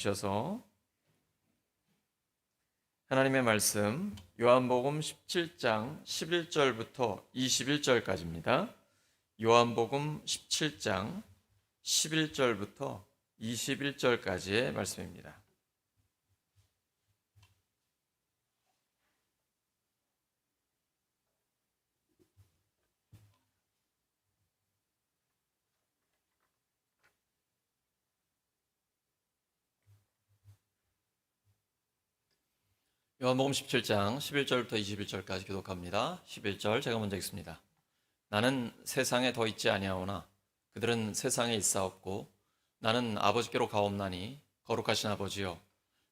주셔서 하나님의 말씀 요한복음 17장 11절부터 21절까지입니다. 요한복음 17장 11절부터 21절까지의 말씀입니다. 요한복음 17장 11절부터 21절까지 교독합니다. 11절 제가 먼저 읽습니다. 나는 세상에 더 있지 아니하오나 그들은 세상에 있사옵고 나는 아버지께로 가옵나니 거룩하신 아버지여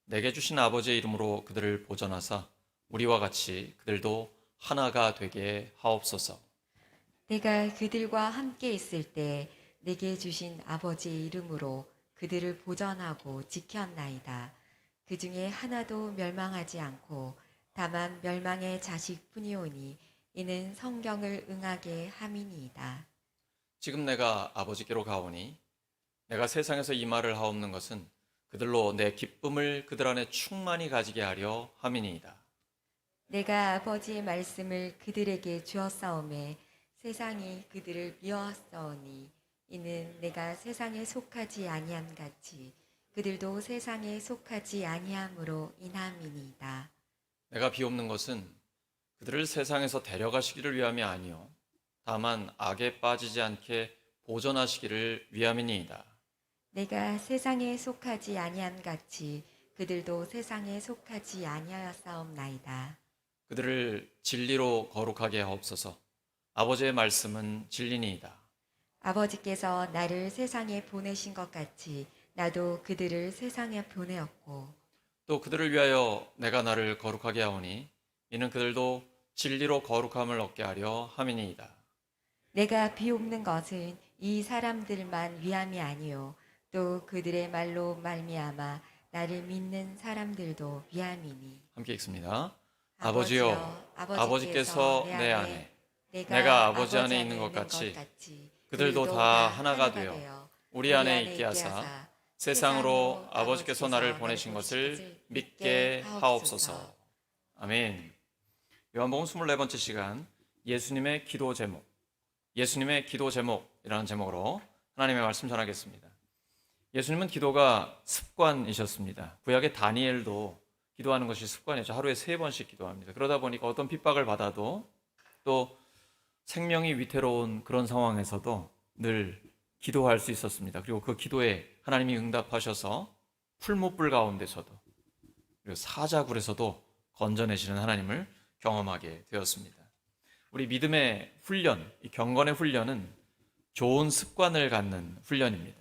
내게 주신 아버지의 이름으로 그들을 보전하사 우리와 같이 그들도 하나가 되게 하옵소서. 내가 그들과 함께 있을 때 내게 주신 아버지의 이름으로 그들을 보전하고 지켰나이다. 그 중에 하나도 멸망하지 않고 다만 멸망의 자식뿐이오니 이는 성경을 응하게 함이니이다. 지금 내가 아버지께로 가오니 내가 세상에서 이 말을 하옵는 것은 그들로 내 기쁨을 그들 안에 충만히 가지게 하려 함이니이다. 내가 아버지의 말씀을 그들에게 주었사오매 세상이 그들을 미워하사오니 이는 내가 세상에 속하지 아니함 같이 그들도 세상에 속하지 아니함으로 인함이니이다. 내가 비옵는 것은 그들을 세상에서 데려가시기를 위함이 아니요 다만 악에 빠지지 않게 보존하시기를 위함이니이다. 내가 세상에 속하지 아니함 같이 그들도 세상에 속하지 아니하였사옵나이다. 그들을 진리로 거룩하게 하옵소서. 아버지의 말씀은 진리니이다. 아버지께서 나를 세상에 보내신 것 같이 나도 그들을 세상에 보내었고 또 그들을 위하여 내가 나를 거룩하게 하오니 이는 그들도 진리로 거룩함을 얻게 하려 함이니이다. 내가 비옵는 것은 이 사람들만 위함이 아니요 또 그들의 말로 말미암아 나를 믿는 사람들도 위함이니. 함께 읽습니다. 아버지여, 아버지께서 내 안에 내가 아버지 안에 있는 것 같이 그들도 다 하나가 되어 우리 안에 있게 하사 세상으로 아버지께서 나를 보내신 것을 믿게 하옵소서. 아멘. 요한복음 24번째 시간 예수님의 기도 제목, 예수님의 기도 제목이라는 제목으로 하나님의 말씀 전하겠습니다. 예수님은 기도가 습관이셨습니다. 구약의 다니엘도 기도하는 것이 습관이죠. 하루에 3번씩 기도합니다. 그러다 보니까 어떤 핍박을 받아도 또 생명이 위태로운 그런 상황에서도 늘 기도할 수 있었습니다. 그리고 그 기도에 하나님이 응답하셔서 풀무불 가운데서도 그리고 사자굴에서도 건져내시는 하나님을 경험하게 되었습니다. 우리 믿음의 훈련, 이 경건의 훈련은 좋은 습관을 갖는 훈련입니다.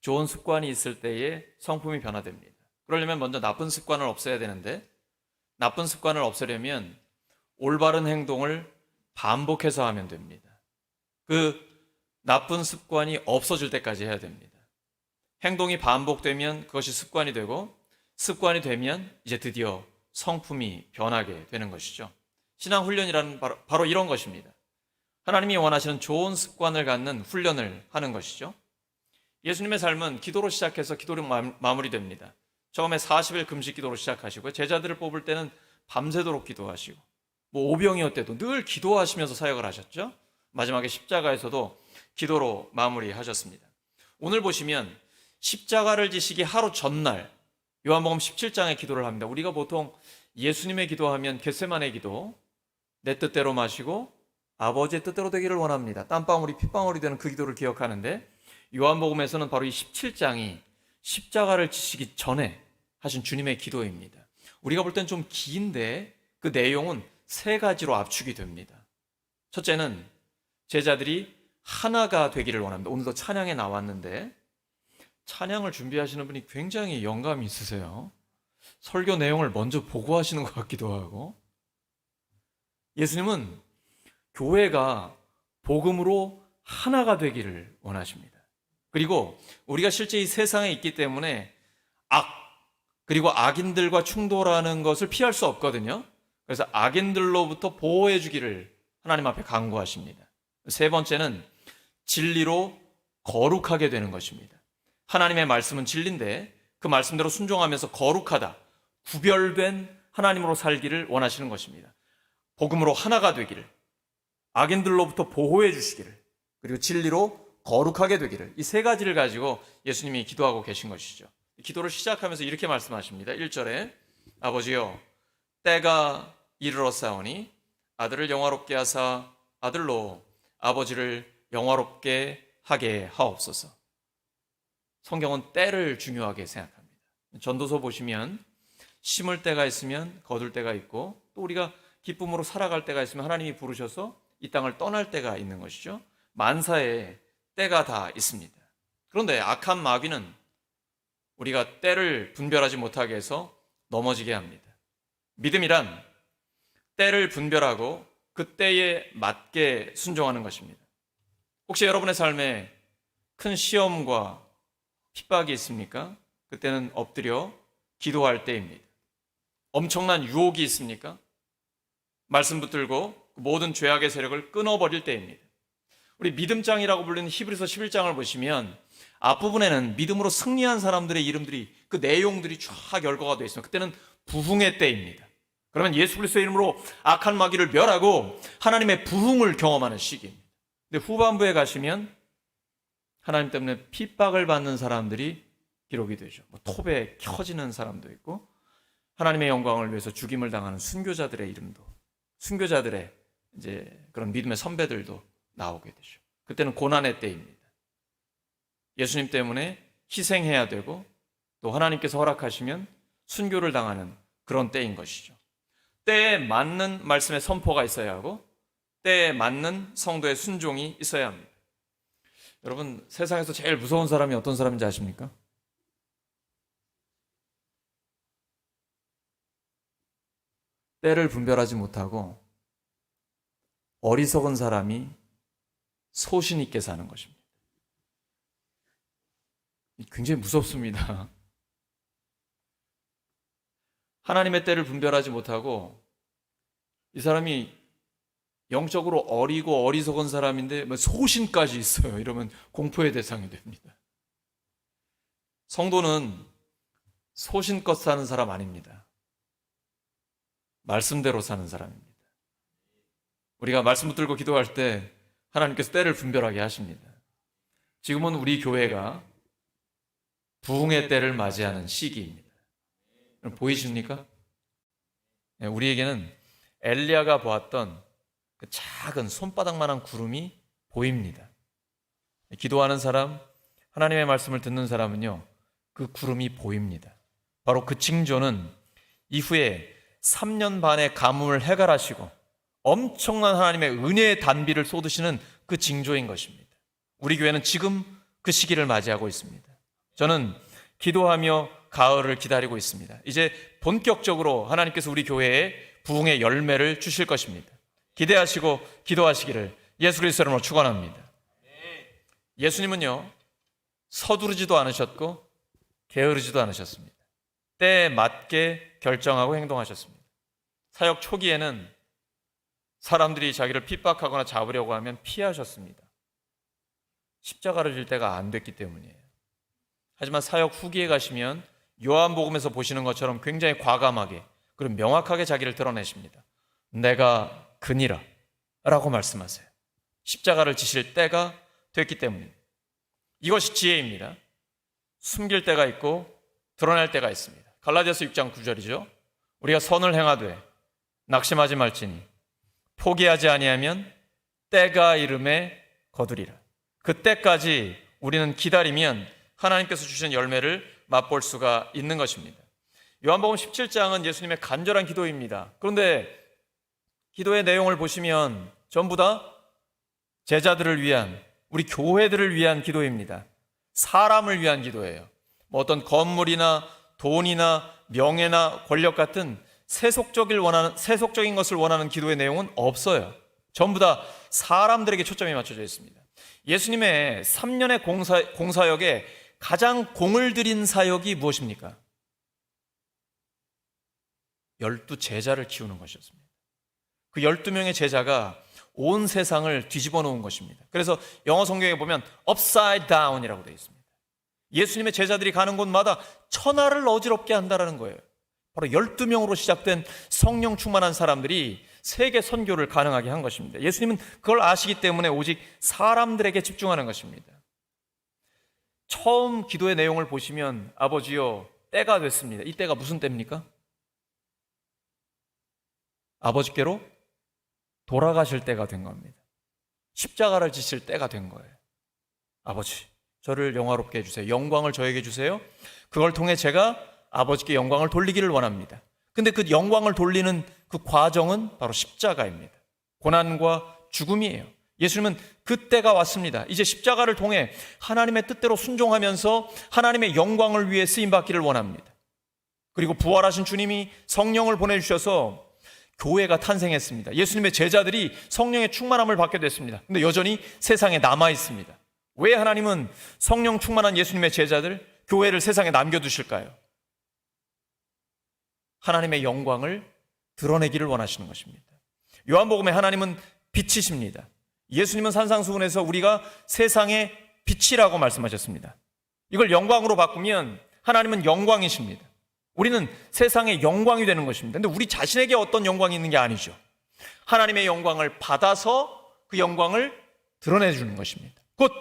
좋은 습관이 있을 때에 성품이 변화됩니다. 그러려면 먼저 나쁜 습관을 없애야 되는데 나쁜 습관을 없애려면 올바른 행동을 반복해서 하면 됩니다. 그 나쁜 습관이 없어질 때까지 해야 됩니다. 행동이 반복되면 그것이 습관이 되고 습관이 되면 이제 드디어 성품이 변하게 되는 것이죠. 신앙훈련이라는 바로 이런 것입니다. 하나님이 원하시는 좋은 습관을 갖는 훈련을 하는 것이죠. 예수님의 삶은 기도로 시작해서 기도로 마무리됩니다. 처음에 40일 금식 기도로 시작하시고 제자들을 뽑을 때는 밤새도록 기도하시고 오병이어 때도 늘 기도하시면서 사역을 하셨죠. 마지막에 십자가에서도 기도로 마무리하셨습니다. 오늘 보시면 십자가를 지시기 하루 전날 요한복음 17장의 기도를 합니다. 우리가 보통 예수님의 기도하면 겟세마네 기도, 내 뜻대로 마시고 아버지의 뜻대로 되기를 원합니다. 땀방울이 핏방울이 되는 그 기도를 기억하는데 요한복음에서는 바로 이 17장이 십자가를 지시기 전에 하신 주님의 기도입니다. 우리가 볼 땐 좀 긴데 그 내용은 3가지로 압축이 됩니다. 첫째는 제자들이 하나가 되기를 원합니다. 오늘도 찬양에 나왔는데 찬양을 준비하시는 분이 굉장히 영감이 있으세요. 설교 내용을 먼저 보고하시는 것 같기도 하고 예수님은 교회가 복음으로 하나가 되기를 원하십니다. 그리고 우리가 실제 이 세상에 있기 때문에 그리고 악인들과 충돌하는 것을 피할 수 없거든요. 그래서 악인들로부터 보호해 주기를 하나님 앞에 간구하십니다. 3번째는 진리로 거룩하게 되는 것입니다. 하나님의 말씀은 진리인데 그 말씀대로 순종하면서 거룩하다, 구별된 하나님으로 살기를 원하시는 것입니다. 복음으로 하나가 되기를, 악인들로부터 보호해 주시기를, 그리고 진리로 거룩하게 되기를, 이 세 가지를 가지고 예수님이 기도하고 계신 것이죠. 기도를 시작하면서 이렇게 말씀하십니다. 1절에 아버지여 때가 이르렀사오니 아들을 영화롭게 하사 아들로 아버지를 영화롭게 하게 하옵소서. 성경은 때를 중요하게 생각합니다. 전도서 보시면 심을 때가 있으면 거둘 때가 있고, 또 우리가 기쁨으로 살아갈 때가 있으면 하나님이 부르셔서 이 땅을 떠날 때가 있는 것이죠. 만사에 때가 다 있습니다. 그런데 악한 마귀는 우리가 때를 분별하지 못하게 해서 넘어지게 합니다. 믿음이란 때를 분별하고 그 때에 맞게 순종하는 것입니다. 혹시 여러분의 삶에 큰 시험과 핍박이 있습니까? 그때는 엎드려 기도할 때입니다. 엄청난 유혹이 있습니까? 말씀 붙들고 모든 죄악의 세력을 끊어버릴 때입니다. 우리 믿음장이라고 불리는 히브리서 11장을 보시면 앞부분에는 믿음으로 승리한 사람들의 이름들이, 그 내용들이 쫙 열거가 되어 있습니다. 그때는 부흥의 때입니다. 그러면 예수 그리스도의 이름으로 악한 마귀를 멸하고 하나님의 부흥을 경험하는 시기입니다. 근데 후반부에 가시면 하나님 때문에 핍박을 받는 사람들이 기록이 되죠. 톱에 켜지는 사람도 있고, 하나님의 영광을 위해서 죽임을 당하는 순교자들의 이름도, 순교자들의 이제 그런 믿음의 선배들도 나오게 되죠. 그때는 고난의 때입니다. 예수님 때문에 희생해야 되고, 또 하나님께서 허락하시면 순교를 당하는 그런 때인 것이죠. 때에 맞는 말씀의 선포가 있어야 하고, 때에 맞는 성도의 순종이 있어야 합니다. 여러분, 세상에서 제일 무서운 사람이 어떤 사람인지 아십니까? 때를 분별하지 못하고 어리석은 사람이 소신 있게 사는 것입니다. 굉장히 무섭습니다. 하나님의 때를 분별하지 못하고 이 사람이 영적으로 어리고 어리석은 사람인데 소신까지 있어요. 이러면 공포의 대상이 됩니다. 성도는 소신껏 사는 사람 아닙니다. 말씀대로 사는 사람입니다. 우리가 말씀 붙들고 기도할 때 하나님께서 때를 분별하게 하십니다. 지금은 우리 교회가 부흥의 때를 맞이하는 시기입니다. 보이십니까? 우리에게는 엘리야가 보았던 그 작은 손바닥만한 구름이 보입니다. 기도하는 사람, 하나님의 말씀을 듣는 사람은요, 그 구름이 보입니다. 바로 그 징조는 이후에 3년 반의 가뭄을 해결하시고 엄청난 하나님의 은혜의 단비를 쏟으시는 그 징조인 것입니다. 우리 교회는 지금 그 시기를 맞이하고 있습니다. 저는 기도하며 가을을 기다리고 있습니다. 이제 본격적으로 하나님께서 우리 교회에 부흥의 열매를 주실 것입니다. 기대하시고 기도하시기를 예수 그리스도 이름으로 축원합니다. 예수님은요, 서두르지도 않으셨고 게으르지도 않으셨습니다. 때에 맞게 결정하고 행동하셨습니다. 사역 초기에는 사람들이 자기를 핍박하거나 잡으려고 하면 피하셨습니다. 십자가를 질 때가 안 됐기 때문이에요. 하지만 사역 후기에 가시면 요한복음에서 보시는 것처럼 굉장히 과감하게 그리고 명확하게 자기를 드러내십니다. 내가 그니라 라고 말씀하세요. 십자가를 지실 때가 됐기 때문입니다. 이것이 지혜입니다. 숨길 때가 있고 드러낼 때가 있습니다. 갈라디아서 6장 9절이죠. 우리가 선을 행하되 낙심하지 말지니 포기하지 아니하면 때가 이름에 거두리라. 그때까지 우리는 기다리면 하나님께서 주신 열매를 맛볼 수가 있는 것입니다. 요한복음 17장은 예수님의 간절한 기도입니다. 그런데 기도의 내용을 보시면 전부 다 제자들을 위한, 우리 교회들을 위한 기도입니다. 사람을 위한 기도예요. 어떤 건물이나 돈이나 명예나 권력 같은 세속적인 것을 원하는 기도의 내용은 없어요. 전부 다 사람들에게 초점이 맞춰져 있습니다. 예수님의 3년의 공사역에 가장 공을 들인 사역이 무엇입니까? 12제자를 키우는 것이었습니다. 그 12명의 제자가 온 세상을 뒤집어 놓은 것입니다. 그래서 영어 성경에 보면 upside down이라고 되어 있습니다. 예수님의 제자들이 가는 곳마다 천하를 어지럽게 한다라는 거예요. 바로 12명으로 시작된 성령 충만한 사람들이 세계 선교를 가능하게 한 것입니다. 예수님은 그걸 아시기 때문에 오직 사람들에게 집중하는 것입니다. 처음 기도의 내용을 보시면 아버지여 때가 됐습니다. 이 때가 무슨 때입니까? 아버지께로 돌아가실 때가 된 겁니다. 십자가를 지실 때가 된 거예요. 아버지, 저를 영화롭게 해주세요. 영광을 저에게 주세요. 그걸 통해 제가 아버지께 영광을 돌리기를 원합니다. 근데 그 영광을 돌리는 그 과정은 바로 십자가입니다. 고난과 죽음이에요. 예수님은 그때가 왔습니다. 이제 십자가를 통해 하나님의 뜻대로 순종하면서 하나님의 영광을 위해 쓰임받기를 원합니다. 그리고 부활하신 주님이 성령을 보내주셔서 교회가 탄생했습니다. 예수님의 제자들이 성령의 충만함을 받게 됐습니다. 근데 여전히 세상에 남아 있습니다. 왜 하나님은 성령 충만한 예수님의 제자들, 교회를 세상에 남겨두실까요? 하나님의 영광을 드러내기를 원하시는 것입니다. 요한복음에 하나님은 빛이십니다. 예수님은 산상수훈에서 우리가 세상의 빛이라고 말씀하셨습니다. 이걸 영광으로 바꾸면 하나님은 영광이십니다. 우리는 세상의 영광이 되는 것입니다. 근데 우리 자신에게 어떤 영광이 있는 게 아니죠. 하나님의 영광을 받아서 그 영광을 드러내주는 것입니다. 곧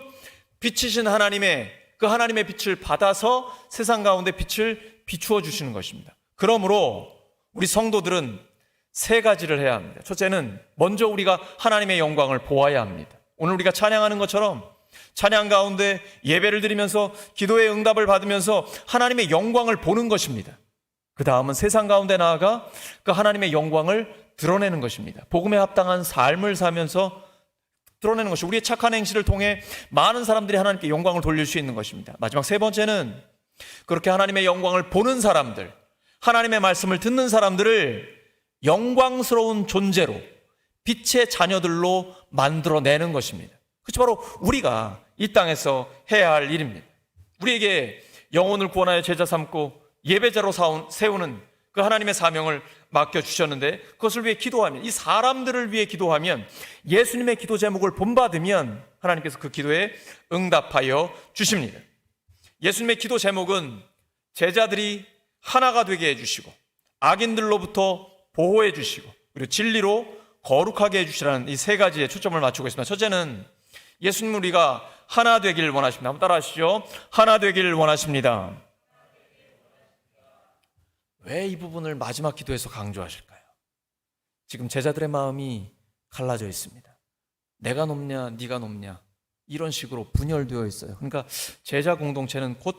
빛이신 하나님의 그 하나님의 빛을 받아서 세상 가운데 빛을 비추어 주시는 것입니다. 그러므로 우리 성도들은 세 가지를 해야 합니다. 첫째는 먼저 우리가 하나님의 영광을 보아야 합니다. 오늘 우리가 찬양하는 것처럼 찬양 가운데 예배를 드리면서 기도의 응답을 받으면서 하나님의 영광을 보는 것입니다. 그 다음은 세상 가운데 나아가 그 하나님의 영광을 드러내는 것입니다. 복음에 합당한 삶을 사면서 드러내는 것이 우리의 착한 행실을 통해 많은 사람들이 하나님께 영광을 돌릴 수 있는 것입니다. 마지막 세 번째는 그렇게 하나님의 영광을 보는 사람들, 하나님의 말씀을 듣는 사람들을 영광스러운 존재로 빛의 자녀들로 만들어내는 것입니다. 그것이 바로 우리가 이 땅에서 해야 할 일입니다. 우리에게 영혼을 구원하여 제자 삼고 예배자로 세우는 그 하나님의 사명을 맡겨주셨는데 그것을 위해 기도하면, 이 사람들을 위해 기도하면, 예수님의 기도 제목을 본받으면 하나님께서 그 기도에 응답하여 주십니다. 예수님의 기도 제목은 제자들이 하나가 되게 해주시고 악인들로부터 보호해 주시고 그리고 진리로 거룩하게 해주시라는 이 세 가지에 초점을 맞추고 있습니다. 첫째는 예수님은 우리가 하나 되기를 원하십니다. 한번 따라 하시죠. 하나 되기를 원하십니다. 왜 이 부분을 마지막 기도에서 강조하실까요? 지금 제자들의 마음이 갈라져 있습니다. 내가 높냐 네가 높냐 이런 식으로 분열되어 있어요. 그러니까 제자 공동체는 곧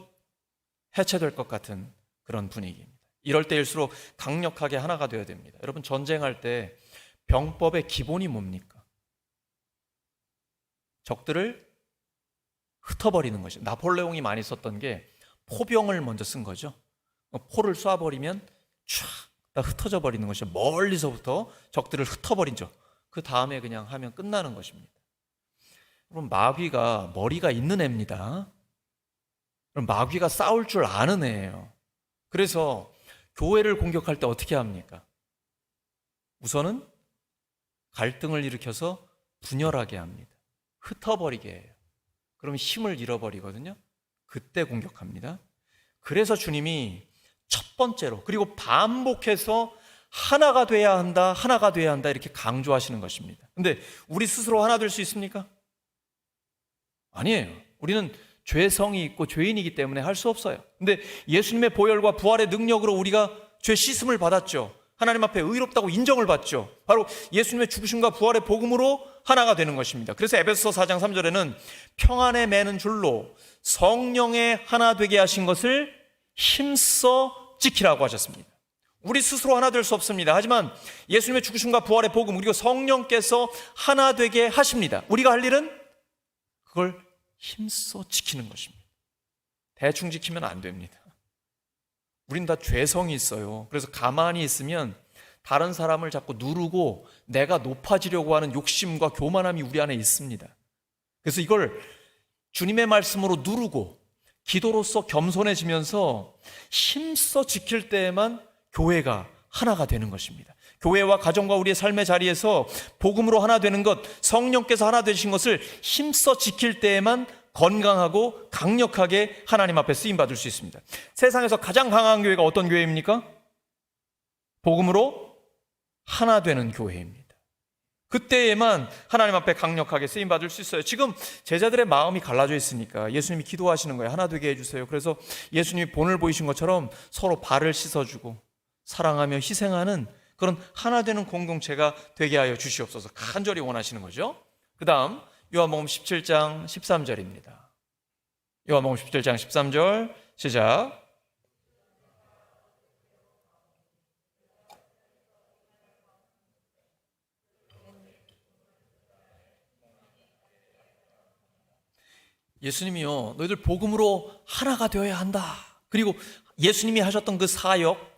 해체될 것 같은 그런 분위기입니다. 이럴 때일수록 강력하게 하나가 되어야 됩니다. 여러분, 전쟁할 때 병법의 기본이 뭡니까? 적들을 흩어버리는 것이죠. 나폴레옹이 많이 썼던 게 포병을 먼저 쓴 거죠. 포를 쏴버리면 쫙 다 흩어져 버리는 것이죠. 멀리서부터 적들을 흩어버리죠. 그 다음에 그냥 하면 끝나는 것입니다. 여러분, 마귀가 머리가 있는 애입니다. 마귀가 싸울 줄 아는 애예요. 그래서 교회를 공격할 때 어떻게 합니까? 우선은 갈등을 일으켜서 분열하게 합니다. 흩어버리게 해요. 그러면 힘을 잃어버리거든요. 그때 공격합니다. 그래서 주님이 첫 번째로 그리고 반복해서 하나가 돼야 한다, 하나가 돼야 한다 이렇게 강조하시는 것입니다. 근데 우리 스스로 하나 될 수 있습니까? 아니에요. 우리는 죄성이 있고 죄인이기 때문에 할 수 없어요. 근데 예수님의 보혈과 부활의 능력으로 우리가 죄 씻음을 받았죠. 하나님 앞에 의롭다고 인정을 받죠. 바로 예수님의 죽으심과 부활의 복음으로 하나가 되는 것입니다. 그래서 에베소서 4장 3절에는 평안에 매는 줄로 성령의 하나 되게 하신 것을 힘써 지키라고 하셨습니다. 우리 스스로 하나 될 수 없습니다. 하지만 예수님의 죽으심과 부활의 복음 그리고 성령께서 하나 되게 하십니다. 우리가 할 일은 그걸 힘써 지키는 것입니다. 대충 지키면 안 됩니다. 우린 다 죄성이 있어요. 그래서 가만히 있으면 다른 사람을 자꾸 누르고 내가 높아지려고 하는 욕심과 교만함이 우리 안에 있습니다. 그래서 이걸 주님의 말씀으로 누르고 기도로서 겸손해지면서 힘써 지킬 때에만 교회가 하나가 되는 것입니다. 교회와 가정과 우리의 삶의 자리에서 복음으로 하나 되는 것, 성령께서 하나 되신 것을 힘써 지킬 때에만 건강하고 강력하게 하나님 앞에 쓰임받을 수 있습니다. 세상에서 가장 강한 교회가 어떤 교회입니까? 복음으로 하나 되는 교회입니다. 그때에만 하나님 앞에 강력하게 쓰임받을 수 있어요. 지금 제자들의 마음이 갈라져 있으니까 예수님이 기도하시는 거예요. 하나 되게 해주세요. 그래서 예수님이 본을 보이신 것처럼 서로 발을 씻어주고 사랑하며 희생하는 그런 하나 되는 공동체가 되게 하여 주시옵소서 간절히 원하시는 거죠. 그 다음 요한복음 17장 13절입니다. 요한복음 17장 13절 시작. 예수님이요, 너희들 복음으로 하나가 되어야 한다. 그리고 예수님이 하셨던 그 사역,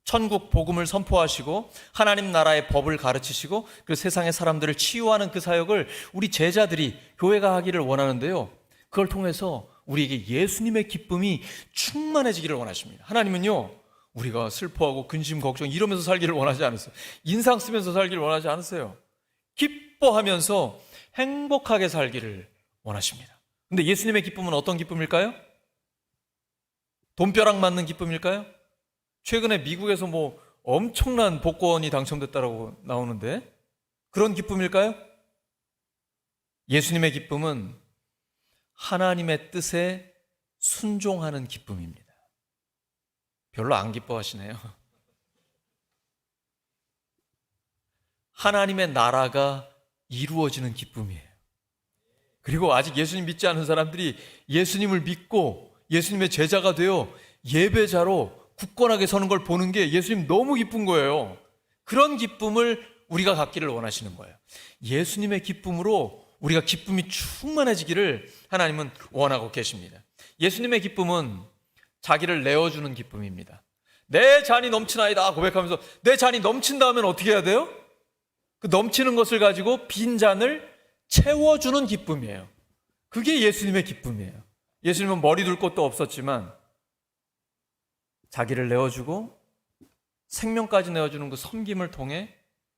천국 복음을 선포하시고 하나님 나라의 법을 가르치시고 그 세상의 사람들을 치유하는 그 사역을 우리 제자들이 교회가 하기를 원하는데요, 그걸 통해서 우리에게 예수님의 기쁨이 충만해지기를 원하십니다. 하나님은요, 우리가 슬퍼하고 근심 걱정 이러면서 살기를 원하지 않으세요. 인상 쓰면서 살기를 원하지 않으세요. 기뻐하면서 행복하게 살기를 원하십니다. 근데 예수님의 기쁨은 어떤 기쁨일까요? 돈벼락 맞는 기쁨일까요? 최근에 미국에서 뭐 엄청난 복권이 당첨됐다라고 나오는데 그런 기쁨일까요? 예수님의 기쁨은 하나님의 뜻에 순종하는 기쁨입니다. 별로 안 기뻐하시네요. 하나님의 나라가 이루어지는 기쁨이에요. 그리고 아직 예수님 믿지 않은 사람들이 예수님을 믿고 예수님의 제자가 되어 예배자로 굳건하게 서는 걸 보는 게 예수님 너무 기쁜 거예요. 그런 기쁨을 우리가 갖기를 원하시는 거예요. 예수님의 기쁨으로 우리가 기쁨이 충만해지기를 하나님은 원하고 계십니다. 예수님의 기쁨은 자기를 내어주는 기쁨입니다. 내 잔이 넘치나이다 고백하면서 내 잔이 넘친다 하면 어떻게 해야 돼요? 그 넘치는 것을 가지고 빈 잔을 채워주는 기쁨이에요. 그게 예수님의 기쁨이에요. 예수님은 머리 둘 곳도 없었지만 자기를 내어주고 생명까지 내어주는 그 섬김을 통해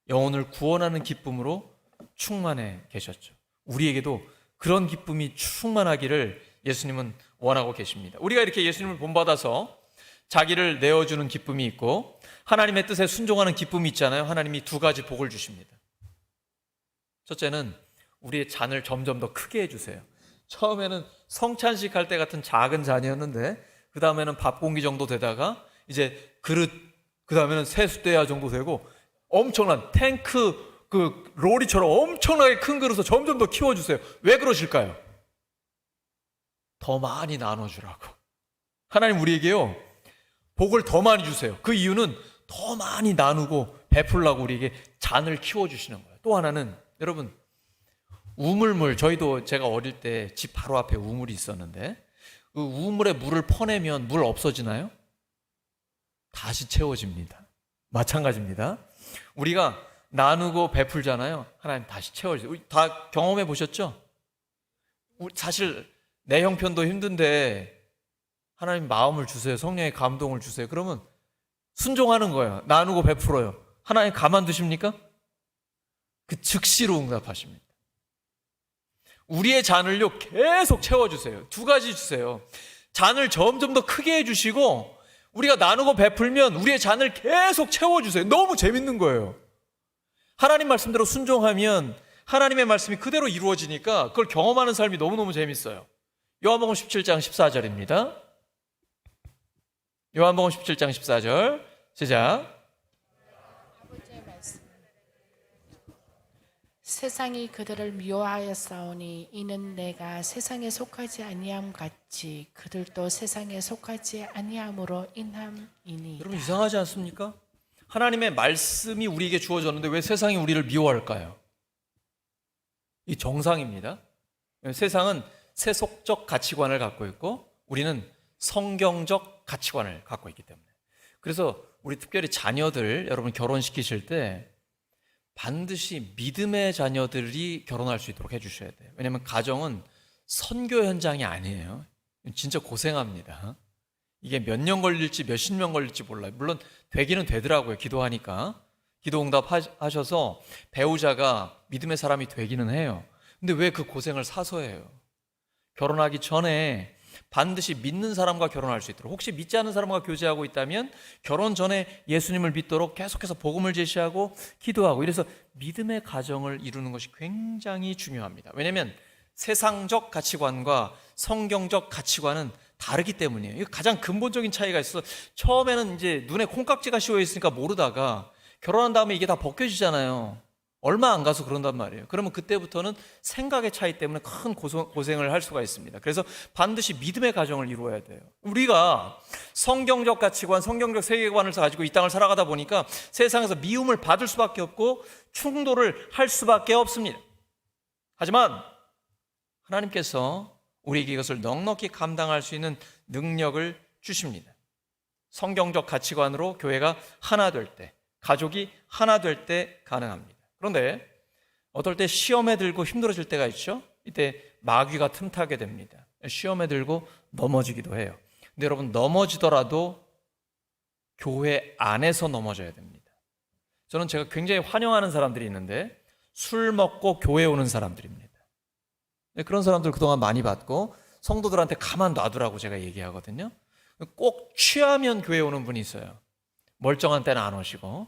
영혼을 구원하는 기쁨으로 충만해 계셨죠. 우리에게도 그런 기쁨이 충만하기를 예수님은 원하고 계십니다. 우리가 이렇게 예수님을 본받아서 자기를 내어주는 기쁨이 있고 하나님의 뜻에 순종하는 기쁨이 있잖아요. 하나님이 두 가지 복을 주십니다. 첫째는 우리의 잔을 점점 더 크게 해주세요. 처음에는 성찬식 할 때 같은 작은 잔이었는데 그 다음에는 밥 공기 정도 되다가 이제 그릇, 그 다음에는 세수대야 정도 되고 엄청난 탱크 그 로리처럼 엄청나게 큰 그릇을 점점 더 키워주세요. 왜 그러실까요? 더 많이 나눠주라고. 하나님 우리에게요 복을 더 많이 주세요. 그 이유는 더 많이 나누고 베풀라고 우리에게 잔을 키워주시는 거예요. 또 하나는 여러분 우물물, 저희도 제가 어릴 때 집 바로 앞에 우물이 있었는데 그 우물에 물을 퍼내면 물 없어지나요? 다시 채워집니다. 마찬가지입니다. 우리가 나누고 베풀잖아요. 하나님 다시 채워주세요. 다 경험해 보셨죠? 사실 내 형편도 힘든데 하나님 마음을 주세요. 성령의 감동을 주세요. 그러면 순종하는 거예요. 나누고 베풀어요. 하나님 가만두십니까? 그 즉시로 응답하십니다. 우리의 잔을요 계속 채워주세요. 두 가지 주세요. 잔을 점점 더 크게 해주시고 우리가 나누고 베풀면 우리의 잔을 계속 채워주세요. 너무 재밌는 거예요. 하나님 말씀대로 순종하면 하나님의 말씀이 그대로 이루어지니까 그걸 경험하는 삶이 너무너무 재밌어요. 요한복음 17장 14절입니다. 요한복음 17장 14절 시작. 세상이 그들을 미워하였사오니 이는 내가 세상에 속하지 아니함 같이 그들도 세상에 속하지 아니함으로 인함이니. 여러분 이상하지 않습니까? 하나님의 말씀이 우리에게 주어졌는데 왜 세상이 우리를 미워할까요? 이 정상입니다. 세상은 세속적 가치관을 갖고 있고 우리는 성경적 가치관을 갖고 있기 때문에. 그래서 우리 특별히 자녀들 여러분 결혼시키실 때 반드시 믿음의 자녀들이 결혼할 수 있도록 해주셔야 돼요. 왜냐하면 가정은 선교 현장이 아니에요. 진짜 고생합니다. 이게 몇 년 걸릴지 몇십 년 걸릴지 몰라요. 물론 되기는 되더라고요. 기도하니까. 기도 응답하셔서 배우자가 믿음의 사람이 되기는 해요. 근데 왜 그 고생을 사서 해요? 결혼하기 전에 반드시 믿는 사람과 결혼할 수 있도록, 혹시 믿지 않는 사람과 교제하고 있다면 결혼 전에 예수님을 믿도록 계속해서 복음을 제시하고 기도하고, 이래서 믿음의 가정을 이루는 것이 굉장히 중요합니다. 왜냐하면 세상적 가치관과 성경적 가치관은 다르기 때문이에요. 이거 가장 근본적인 차이가 있어서 처음에는 이제 눈에 콩깍지가 씌워 있으니까 모르다가 결혼한 다음에 이게 다 벗겨지잖아요. 얼마 안 가서 그런단 말이에요. 그러면 그때부터는 생각의 차이 때문에 큰 고생을 할 수가 있습니다. 그래서 반드시 믿음의 가정을 이루어야 돼요. 우리가 성경적 가치관, 성경적 세계관을 가지고 이 땅을 살아가다 보니까 세상에서 미움을 받을 수밖에 없고 충돌을 할 수밖에 없습니다. 하지만 하나님께서 우리에게 이것을 넉넉히 감당할 수 있는 능력을 주십니다. 성경적 가치관으로 교회가 하나 될 때, 가족이 하나 될 때 가능합니다. 그런데 어떨 때 시험에 들고 힘들어질 때가 있죠. 이때 마귀가 틈타게 됩니다. 시험에 들고 넘어지기도 해요. 근데 여러분, 넘어지더라도 교회 안에서 넘어져야 됩니다. 저는 제가 굉장히 환영하는 사람들이 있는데 술 먹고 교회 오는 사람들입니다. 그런 사람들 그동안 많이 봤고 성도들한테 가만 놔두라고 제가 얘기하거든요. 꼭 취하면 교회 오는 분이 있어요. 멀쩡한 때는 안 오시고.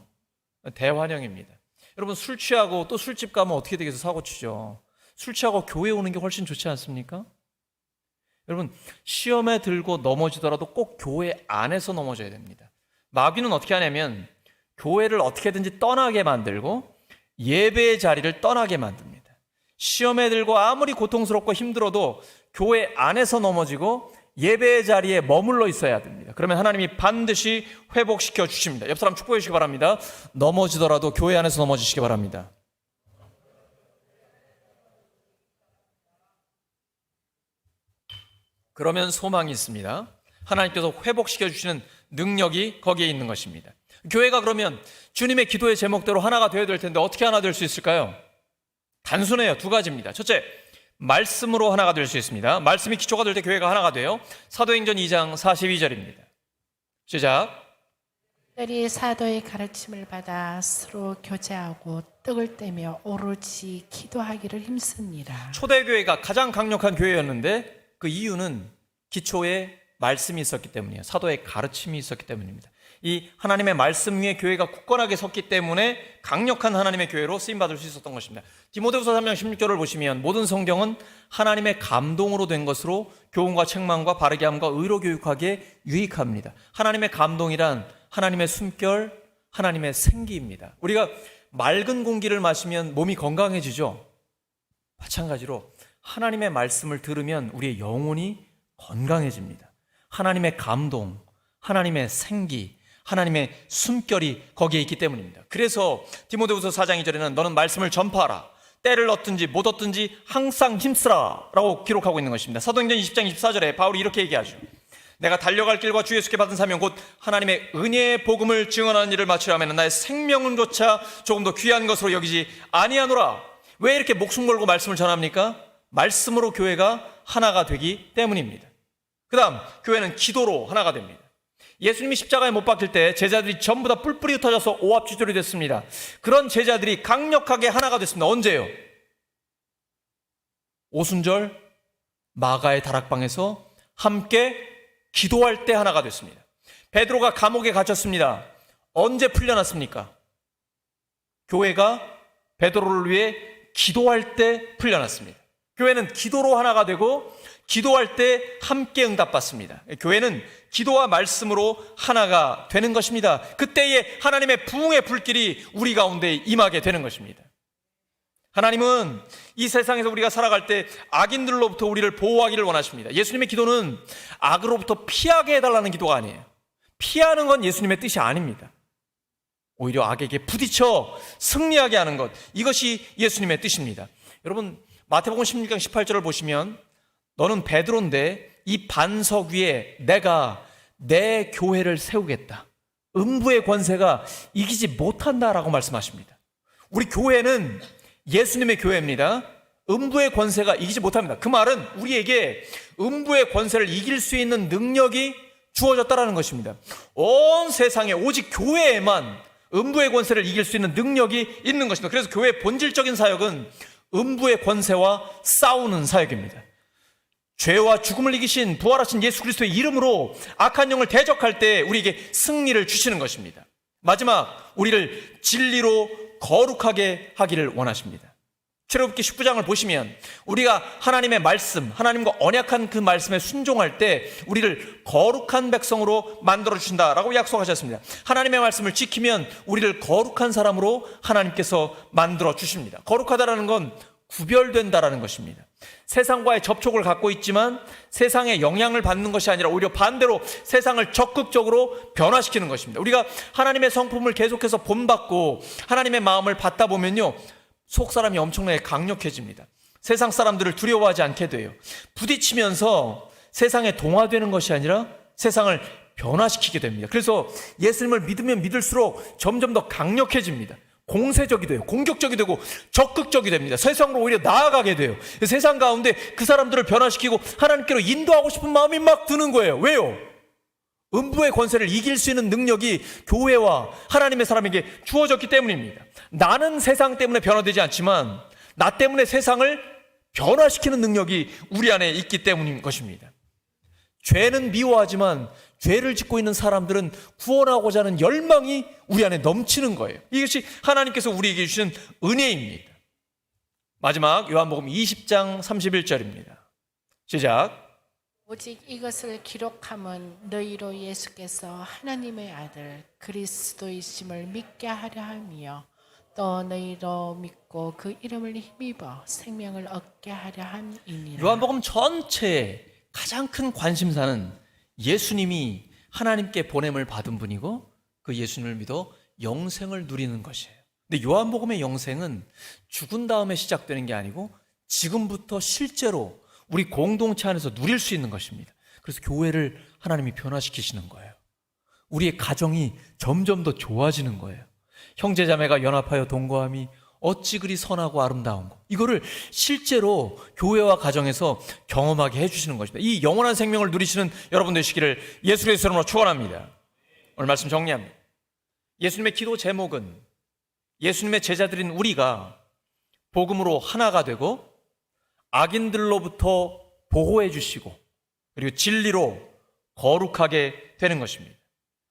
대환영입니다. 여러분, 술 취하고 또 술집 가면 어떻게 되겠어? 사고 치죠. 술 취하고 교회 오는 게 훨씬 좋지 않습니까? 여러분, 시험에 들고 넘어지더라도 꼭 교회 안에서 넘어져야 됩니다. 마귀는 어떻게 하냐면 교회를 어떻게든지 떠나게 만들고 예배의 자리를 떠나게 만듭니다. 시험에 들고 아무리 고통스럽고 힘들어도 교회 안에서 넘어지고 예배의 자리에 머물러 있어야 됩니다. 그러면 하나님이 반드시 회복시켜 주십니다. 옆 사람 축복해 주시기 바랍니다. 넘어지더라도 교회 안에서 넘어지시기 바랍니다. 그러면 소망이 있습니다. 하나님께서 회복시켜 주시는 능력이 거기에 있는 것입니다. 교회가 그러면 주님의 기도의 제목대로 하나가 되어야 될 텐데 어떻게 하나 될 수 있을까요? 단순해요. 두 가지입니다. 첫째, 말씀으로 하나가 될 수 있습니다. 말씀이 기초가 될 때 교회가 하나가 돼요. 사도행전 2장 42절입니다. 시작. 들이 사도의 가르침을 받아 서로 교제하고 떡을 떼며 오로지 기도하기를 힘씁니다. 초대교회가 가장 강력한 교회였는데 그 이유는 기초에 말씀이 있었기 때문이에요. 사도의 가르침이 있었기 때문입니다. 이 하나님의 말씀 위에 교회가 굳건하게 섰기 때문에 강력한 하나님의 교회로 쓰임받을 수 있었던 것입니다. 디모데후서 3장 16절을 보시면 모든 성경은 하나님의 감동으로 된 것으로 교훈과 책망과 바르게 함과 의로 교육하기에 유익합니다. 하나님의 감동이란 하나님의 숨결, 하나님의 생기입니다. 우리가 맑은 공기를 마시면 몸이 건강해지죠. 마찬가지로 하나님의 말씀을 들으면 우리의 영혼이 건강해집니다. 하나님의 감동, 하나님의 생기, 하나님의 숨결이 거기에 있기 때문입니다. 그래서 디모데후서 4장 2절에는 너는 말씀을 전파하라. 때를 얻든지 못 얻든지 항상 힘쓰라 라고 기록하고 있는 것입니다. 사도행전 20장 24절에 바울이 이렇게 얘기하죠. 내가 달려갈 길과 주 예수께 받은 사명 곧 하나님의 은혜의 복음을 증언하는 일을 마치려 하면 나의 생명은조차 조금 더 귀한 것으로 여기지 아니하노라. 왜 이렇게 목숨 걸고 말씀을 전합니까? 말씀으로 교회가 하나가 되기 때문입니다. 그 다음 교회는 기도로 하나가 됩니다. 예수님이 십자가에 못 박힐 때 제자들이 전부 다 뿔뿔이 흩어져서 오합지졸이 됐습니다. 그런 제자들이 강력하게 하나가 됐습니다. 언제요? 오순절 마가의 다락방에서 함께 기도할 때 하나가 됐습니다. 베드로가 감옥에 갇혔습니다. 언제 풀려났습니까? 교회가 베드로를 위해 기도할 때 풀려났습니다. 교회는 기도로 하나가 되고 기도할 때 함께 응답받습니다. 교회는 기도와 말씀으로 하나가 되는 것입니다. 그때에 하나님의 부흥의 불길이 우리 가운데 임하게 되는 것입니다. 하나님은 이 세상에서 우리가 살아갈 때 악인들로부터 우리를 보호하기를 원하십니다. 예수님의 기도는 악으로부터 피하게 해달라는 기도가 아니에요. 피하는 건 예수님의 뜻이 아닙니다. 오히려 악에게 부딪혀 승리하게 하는 것, 이것이 예수님의 뜻입니다. 여러분, 마태복음 16장 18절을 보시면 너는 베드로인데 이 반석 위에 내가 내 교회를 세우겠다. 음부의 권세가 이기지 못한다라고 말씀하십니다. 우리 교회는 예수님의 교회입니다. 음부의 권세가 이기지 못합니다. 그 말은 우리에게 음부의 권세를 이길 수 있는 능력이 주어졌다라는 것입니다. 온 세상에 오직 교회에만 음부의 권세를 이길 수 있는 능력이 있는 것입니다. 그래서 교회의 본질적인 사역은 음부의 권세와 싸우는 사역입니다. 죄와 죽음을 이기신 부활하신 예수 그리스도의 이름으로 악한 영을 대적할 때 우리에게 승리를 주시는 것입니다. 마지막, 우리를 진리로 거룩하게 하기를 원하십니다. 출애굽기 19장을 보시면 우리가 하나님의 말씀, 하나님과 언약한 그 말씀에 순종할 때 우리를 거룩한 백성으로 만들어 주신다라고 약속하셨습니다. 하나님의 말씀을 지키면 우리를 거룩한 사람으로 하나님께서 만들어 주십니다. 거룩하다라는 건 구별된다라는 것입니다. 세상과의 접촉을 갖고 있지만 세상의 영향을 받는 것이 아니라 오히려 반대로 세상을 적극적으로 변화시키는 것입니다. 우리가 하나님의 성품을 계속해서 본받고 하나님의 마음을 받다 보면요, 속사람이 엄청나게 강력해집니다. 세상 사람들을 두려워하지 않게 돼요. 부딪히면서 세상에 동화되는 것이 아니라 세상을 변화시키게 됩니다. 그래서 예수님을 믿으면 믿을수록 점점 더 강력해집니다. 공세적이 돼요. 공격적이 되고 적극적이 됩니다. 세상으로 오히려 나아가게 돼요. 세상 가운데 그 사람들을 변화시키고 하나님께로 인도하고 싶은 마음이 막 드는 거예요. 왜요? 음부의 권세를 이길 수 있는 능력이 교회와 하나님의 사람에게 주어졌기 때문입니다. 나는 세상 때문에 변화되지 않지만 나 때문에 세상을 변화시키는 능력이 우리 안에 있기 때문인 것입니다. 죄는 미워하지만 죄를 짓고 있는 사람들은 구원하고자 하는 열망이 우리 안에 넘치는 거예요. 이것이 하나님께서 우리에게 주신 은혜입니다. 마지막 요한복음 20장 31절입니다. 시작. 오직 이것을 기록함은 너희로 예수께서 하나님의 아들 그리스도이심을 믿게 하려 함이요 또 너희로 믿고 그 이름을 힘입어 생명을 얻게 하려 함이니라. 요한복음 전체의 가장 큰 관심사는 예수님이 하나님께 보냄을 받은 분이고 그 예수님을 믿어 영생을 누리는 것이에요. 근데 요한복음의 영생은 죽은 다음에 시작되는 게 아니고 지금부터 실제로 우리 공동체 안에서 누릴 수 있는 것입니다. 그래서 교회를 하나님이 변화시키시는 거예요. 우리의 가정이 점점 더 좋아지는 거예요. 형제자매가 연합하여 동거함이 어찌 그리 선하고 아름다운 것, 이거를 실제로 교회와 가정에서 경험하게 해주시는 것입니다. 이 영원한 생명을 누리시는 여러분 되시기를 예수 그리스도의 이름으로 축원합니다. 오늘 말씀 정리합니다. 예수님의 기도 제목은 예수님의 제자들인 우리가 복음으로 하나가 되고 악인들로부터 보호해 주시고 그리고 진리로 거룩하게 되는 것입니다.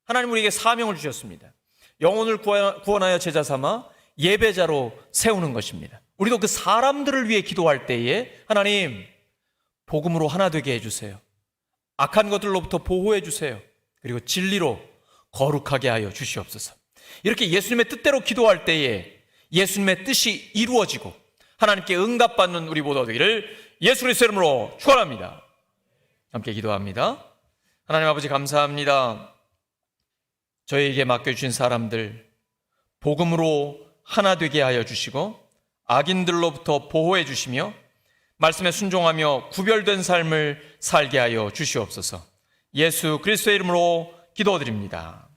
하나님 우리에게 사명을 주셨습니다. 영혼을 구원하여 제자 삼아 예배자로 세우는 것입니다. 우리도 그 사람들을 위해 기도할 때에 하나님 복음으로 하나 되게 해주세요. 악한 것들로부터 보호해 주세요. 그리고 진리로 거룩하게 하여 주시옵소서. 이렇게 예수님의 뜻대로 기도할 때에 예수님의 뜻이 이루어지고 하나님께 응답받는 우리 모두 되기를 예수 그리스도의 이름으로 축원합니다. 함께 기도합니다. 하나님 아버지 감사합니다. 저희에게 맡겨주신 사람들 복음으로 하나 되게 하여 주시고 악인들로부터 보호해 주시며 말씀에 순종하며 구별된 삶을 살게 하여 주시옵소서. 예수 그리스도의 이름으로 기도드립니다.